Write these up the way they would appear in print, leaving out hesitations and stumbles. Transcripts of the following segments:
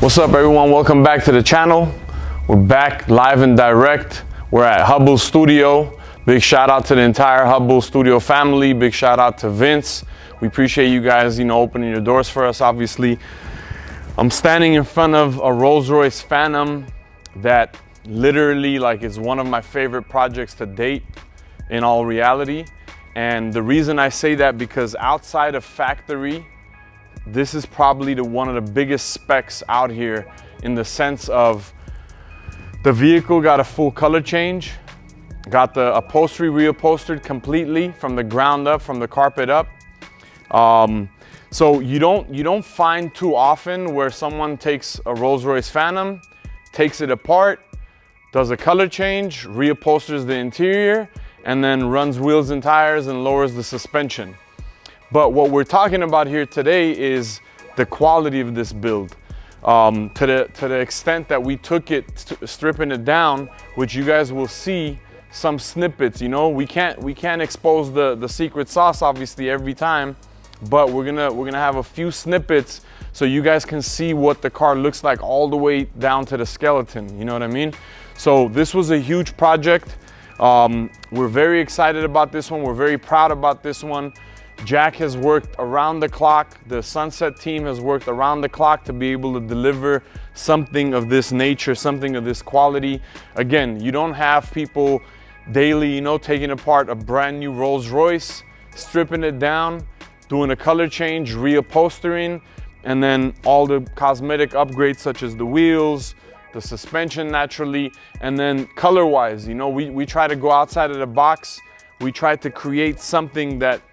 What's up everyone, welcome back to the channel. We're back live and direct. We're at Hubble Studio. Big shout out to the entire Hubble Studio family. Big shout out to Vince. We appreciate you guys, opening your doors for us, obviously. I'm standing in front of a Rolls Royce Phantom that literally is one of my favorite projects to date in all reality. And the reason I say that, because outside of factory, this is probably one of the biggest specs out here, in the sense of the vehicle got a full color change, got the upholstery reupholstered completely from the ground up, from the carpet up. So you don't find too often where someone takes a Rolls Royce Phantom, takes it apart, does a color change, reupholsters the interior, and then runs wheels and tires and lowers the suspension. But what we're talking about here today is the quality of this build. To the extent that we took it, stripping it down, which you guys will see some snippets. We can't expose the secret sauce obviously every time, but we're gonna have a few snippets so you guys can see what the car looks like all the way down to the skeleton. You know what I mean? So this was a huge project. We're very excited about this one. We're very proud about this one. Jack has worked around the clock. The Sunset team has worked around the clock to be able to deliver something of this nature, something of this quality. Again, you don't have people daily, taking apart a brand new Rolls Royce, stripping it down, doing a color change, reupholstering, and then all the cosmetic upgrades such as the wheels, the suspension naturally, and then color-wise, we try to go outside of the box. We try to create something that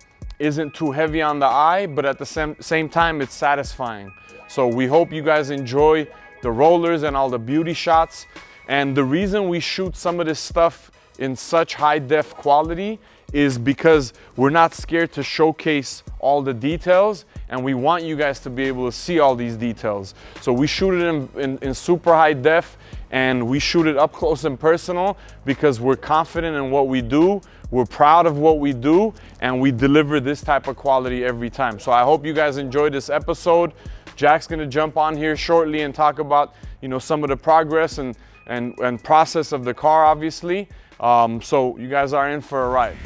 isn't too heavy on the eye, but at the same time it's satisfying. So we hope you guys enjoy the rollers and all the beauty shots. And the reason we shoot some of this stuff in such high def quality is because we're not scared to showcase all the details, and we want you guys to be able to see all these details. So we shoot it in super high def, and we shoot it up close and personal because we're confident in what we do. We're proud of what we do, and we deliver this type of quality every time. So I hope you guys enjoyed this episode. Jack's gonna jump on here shortly and talk about some of the progress and process of the car, obviously. So you guys are in for a ride.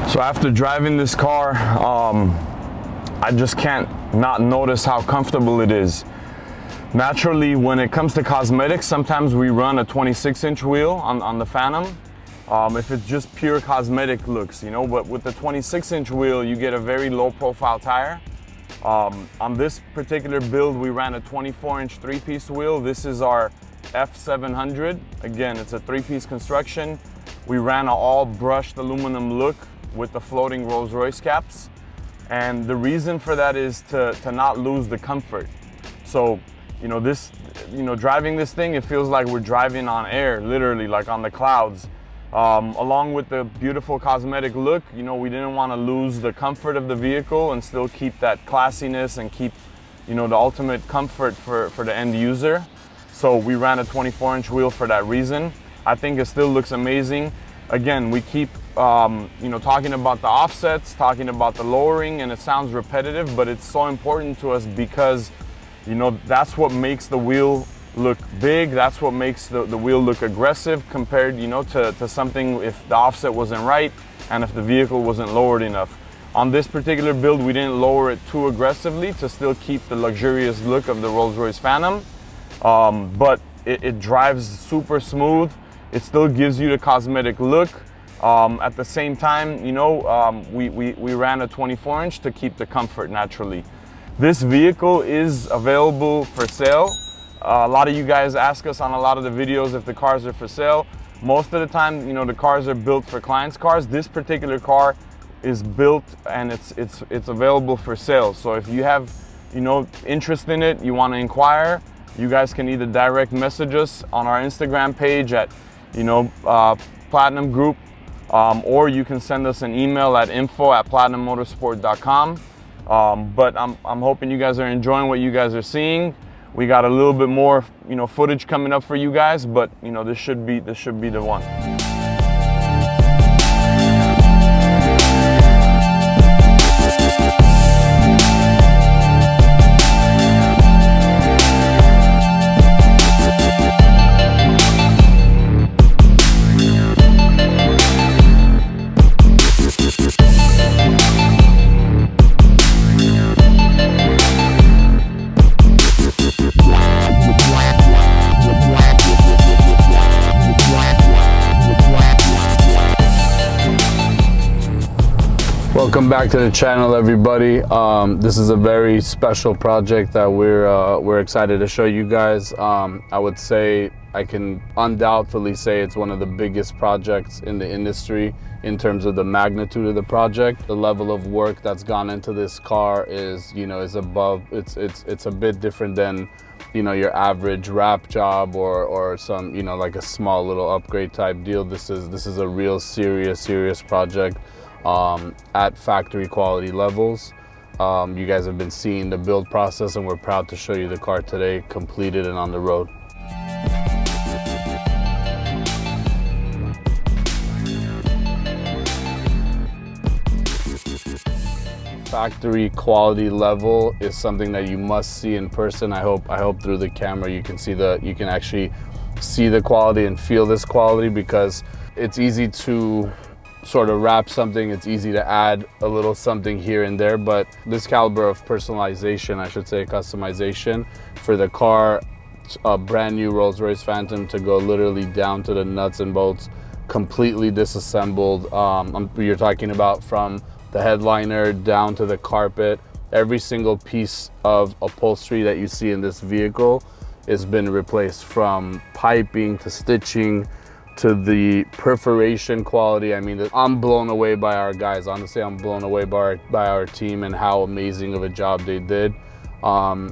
So after driving this car, I just can't not notice how comfortable it is. Naturally, when it comes to cosmetics, sometimes we run a 26-inch wheel on the Phantom, if it's just pure cosmetic looks, but with the 26-inch wheel, you get a very low profile tire. On this particular build, we ran a 24-inch three-piece wheel. This is our F700. Again, it's a three-piece construction. We ran an all brushed aluminum look with the floating Rolls Royce caps. And the reason for that is to not lose the comfort. So, driving this thing, it feels like we're driving on air, literally, like on the clouds. Along with the beautiful cosmetic look, we didn't want to lose the comfort of the vehicle and still keep that classiness and keep, the ultimate comfort for the end user. So we ran a 24-inch wheel for that reason. I think it still looks amazing. Again, we keep talking about the offsets, talking about the lowering, and it sounds repetitive, but it's so important to us because that's what makes the wheel look big. That's what makes the wheel look aggressive compared to something if the offset wasn't right and if the vehicle wasn't lowered enough. On this particular build, we didn't lower it too aggressively to still keep the luxurious look of the Rolls Royce Phantom, but it drives super smooth. It still gives you the cosmetic look. At the same time, you know, we ran a 24-inch to keep the comfort naturally. This vehicle is available for sale. A lot of you guys ask us on a lot of the videos if the cars are for sale. Most of the time, you know, the cars are built for clients' cars. This particular car is built and it's available for sale. So if you have, you know, interest in it, you want to inquire, you guys can either direct message us on our Instagram page at, you know, Platinum Group, or you can send us an email at info@platinummotorsport.com. But I'm hoping you guys are enjoying what you guys are seeing. We got a little bit more, you know, footage coming up for you guys, but you know, this should be the one. Welcome back to the channel, everybody. This is a very special project that we're excited to show you guys. I would say, I can undoubtedly say it's one of the biggest projects in the industry in terms of the magnitude of the project. The level of work that's gone into this car is, you know, is above. It's a bit different than, you know, your average wrap job or some, you know, like a small little upgrade type deal. This is a real serious project. At factory quality levels. You guys have been seeing the build process, and we're proud to show you the car today, completed and on the road. Factory quality level is something that you must see in person. I hope through the camera you can actually see the quality and feel this quality, because it's easy to sort of wrap something, it's easy to add a little something here and there, but this caliber of personalization, I should say customization for the car, a brand new Rolls Royce Phantom, to go literally down to the nuts and bolts, completely disassembled. You're talking about from the headliner down to the carpet. Every single piece of upholstery that you see in this vehicle has been replaced, from piping to stitching to the perforation quality. I mean, I'm blown away by our guys. Honestly, I'm blown away by our team and how amazing of a job they did. The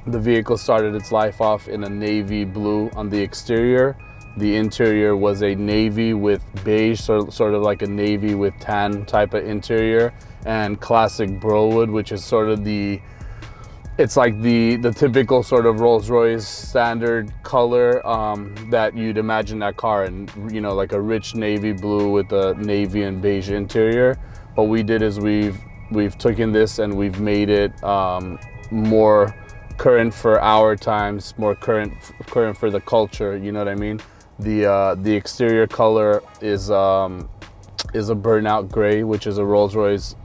vehicle started its life off in a navy blue on the exterior. The interior was a navy with beige, sort of like a navy with tan type of interior, and classic burlwood, which is sort of it's like the typical sort of Rolls Royce standard color that you'd imagine that car in, you know, like a rich navy blue with a navy and beige interior. What we did is we've taken this and we've made it more current for our times, more current for the culture, you know what I mean? The exterior color is a burnout gray, which is a Rolls Royce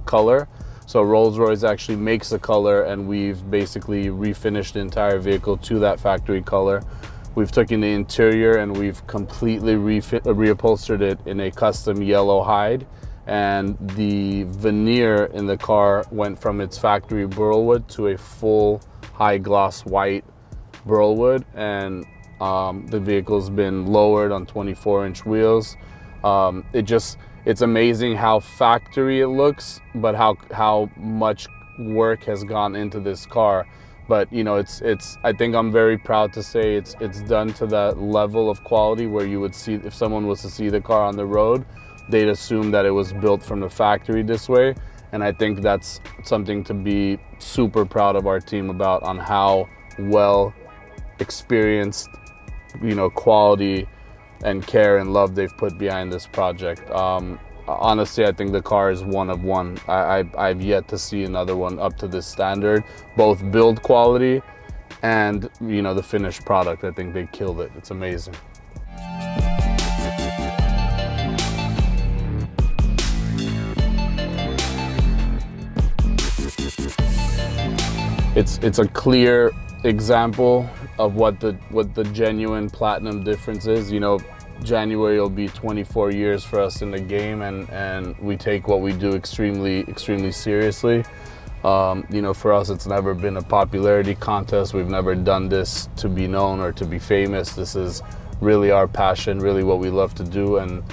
color. So Rolls Royce actually makes the color, and we've basically refinished the entire vehicle to that factory color. We've taken the interior and we've completely reupholstered it in a custom yellow hide, and the veneer in the car went from its factory burlwood to a full high gloss white burlwood, and the vehicle's been lowered on 24-inch wheels. It's amazing how factory it looks, but how much work has gone into this car. But you know, I think I'm very proud to say it's done to that level of quality where you would see, if someone was to see the car on the road, they'd assume that it was built from the factory this way. And I think that's something to be super proud of our team about, on how well experienced, you know, quality and care and love they've put behind this project. Honestly, I think the car is one of one. I've yet to see another one up to this standard, both build quality and, you know, the finished product. I think they killed it. It's amazing. It's a clear example of what the genuine platinum difference is. You know, January will be 24 years for us in the game, and we take what we do extremely seriously. You know, for us, it's never been a popularity contest. We've never done this to be known or to be famous. This is really our passion, really what we love to do, and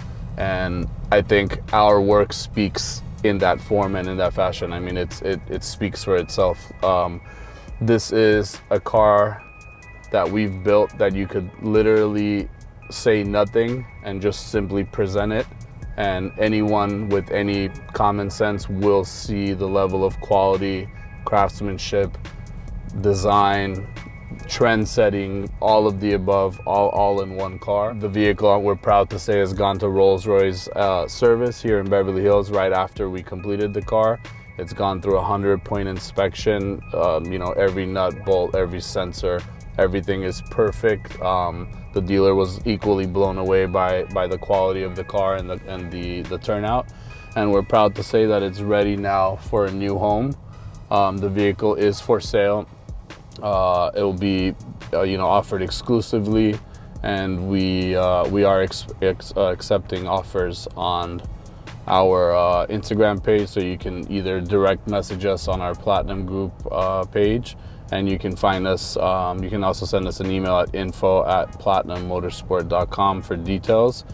I think our work speaks in that form and in that fashion. I mean, it speaks for itself. This is a car that we've built that you could literally say nothing and just simply present it, and anyone with any common sense will see the level of quality, craftsmanship, design, trend setting, all of the above, all in one car. The vehicle, we're proud to say, has gone to Rolls Royce service here in Beverly Hills right after we completed the car. It's gone through a 100-point inspection. You know, every nut, bolt, every sensor, everything is perfect. The dealer was equally blown away by the quality of the car and the turnout. And we're proud to say that it's ready now for a new home. The vehicle is for sale. It will be you know, offered exclusively, and we are accepting offers on our Instagram page, so you can either direct message us on our Platinum Group page, and you can find us, you can also send us an email at info@platinummotorsport.com for details.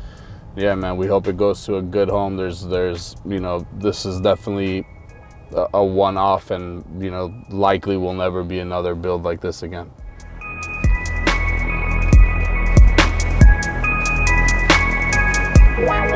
Yeah, man, we hope it goes to a good home. There's you know, this is definitely a one-off, and you know, likely will never be another build like this again. Wow.